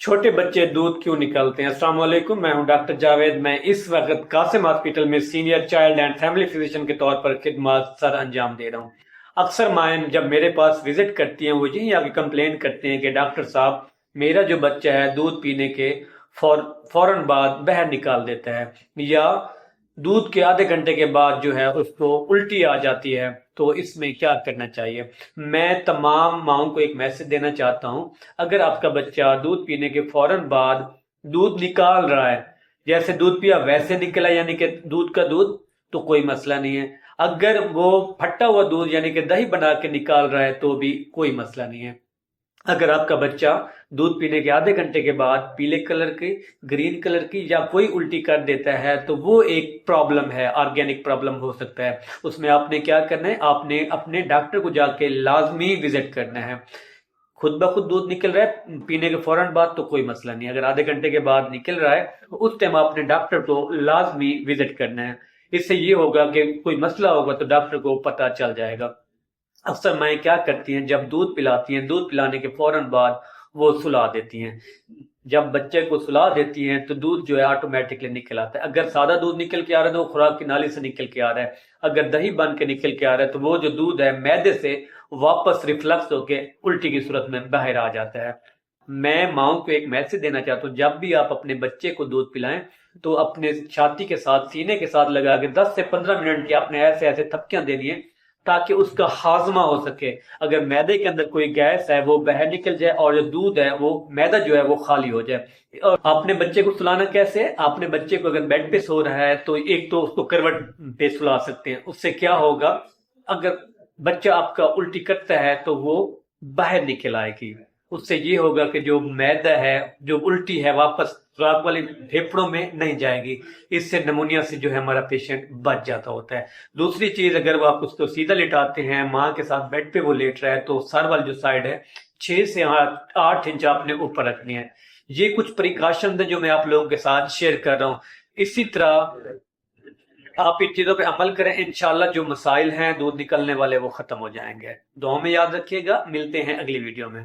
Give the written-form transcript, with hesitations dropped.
چھوٹے بچے دودھ کیوں نکالتے ہیں؟ السلام علیکم، میں ہوں ڈاکٹر جاوید۔ میں اس وقت قاسم ہاسپٹل میں senior child and family physician کے طور پر خدمات سر انجام دے رہا ہوں۔ اکثر مائیں جب میرے پاس وزٹ کرتی ہیں وہ یہی آگے کمپلین کرتے ہیں کہ ڈاکٹر صاحب میرا جو بچہ ہے دودھ پینے کے فوراً بعد باہر نکال دیتا ہے، یا دودھ کے آدھے گھنٹے کے بعد جو ہے اس کو الٹی آ جاتی ہے، تو اس میں کیا کرنا چاہیے؟ میں تمام ماؤں کو ایک میسج دینا چاہتا ہوں، اگر آپ کا بچہ دودھ پینے کے فوراً بعد دودھ نکال رہا ہے، جیسے دودھ پیا ویسے نکلا یعنی کہ دودھ کا دودھ، تو کوئی مسئلہ نہیں ہے۔ اگر وہ پھٹا ہوا دودھ یعنی کہ دہی بنا کے نکال رہا ہے تو بھی کوئی مسئلہ نہیں ہے۔ اگر آپ کا بچہ دودھ پینے کے آدھے گھنٹے کے بعد پیلے کلر کی، گرین کلر کی یا کوئی الٹی کر دیتا ہے تو وہ ایک پرابلم ہے، آرگینک پرابلم ہو سکتا ہے۔ اس میں آپ نے کیا کرنا ہے؟ آپ نے اپنے ڈاکٹر کو جا کے لازمی وزٹ کرنا ہے۔ خود بخود دودھ نکل رہا ہے پینے کے فوراً بعد تو کوئی مسئلہ نہیں، اگر آدھے گھنٹے کے بعد نکل رہا ہے تو اس ٹائم آپ نے ڈاکٹر کو لازمی وزٹ کرنا ہے۔ اس سے یہ ہوگا کہ کوئی مسئلہ ہوگا تو ڈاکٹر کو پتہ چل جائے گا۔ اکثر مائیں کیا کرتی ہیں، جب دودھ پلاتی ہیں دودھ پلانے کے فوراً بعد وہ سلا دیتی ہیں۔ جب بچے کو سلا دیتی ہیں تو دودھ جو ہے آٹومیٹکلی نکل آتا ہے۔ اگر سادہ دودھ نکل کے آ رہا ہے تو وہ خوراک کی نالی سے نکل کے آ رہا ہے، اگر دہی بن کے نکل کے آ رہا ہے تو وہ جو دودھ ہے معدے سے واپس ریفلکس ہو کے الٹی کی صورت میں باہر آ جاتا ہے۔ میں ماؤں کو ایک میسج دینا چاہتا ہوں، جب بھی آپ اپنے بچے کو دودھ پلائیں تو اپنے چھاتی کے ساتھ سینے کے ساتھ لگا کے 10 سے 15 منٹ کی آپ نے ایسے ایسے تھپکیاں دینی ہیں تاکہ اس کا ہاضمہ ہو سکے۔ اگر معدے کے اندر کوئی گیس ہے وہ باہر نکل جائے اور جو دودھ ہے وہ معدہ جو ہے وہ خالی ہو جائے۔ اور آپ نے بچے کو سلانا کیسے ہے؟ آپ نے بچے کو اگر بیڈ پہ سو رہا ہے تو ایک تو اس کو کروٹ پہ سلا سکتے ہیں، اس سے کیا ہوگا، اگر بچہ آپ کا الٹی کرتا ہے تو وہ باہر نکل آئے گی۔ اس سے یہ ہوگا کہ جو معدہ ہے، جو الٹی ہے، واپس خوراک والی پھیپھڑوں میں نہیں جائے گی۔ اس سے نمونیا سے جو ہے ہمارا پیشنٹ بچ جاتا ہوتا ہے۔ دوسری چیز، اگر وہ آپ اس کو سیدھا لٹاتے ہیں، ماں کے ساتھ بیڈ پہ وہ لیٹ رہا ہے، تو سر والی جو سائڈ ہے 6 سے 8 انچ آپ نے اوپر رکھنی ہے۔ یہ کچھ پریکاشنز ہیں جو میں آپ لوگوں کے ساتھ شیئر کر رہا ہوں۔ اسی طرح آپ ان چیزوں پہ عمل کریں، انشاءاللہ جو مسائل ہیں دودھ نکلنے والے وہ ختم ہو جائیں گے۔ دعاؤں میں یاد رکھیے گا، ملتے ہیں اگلی ویڈیو میں۔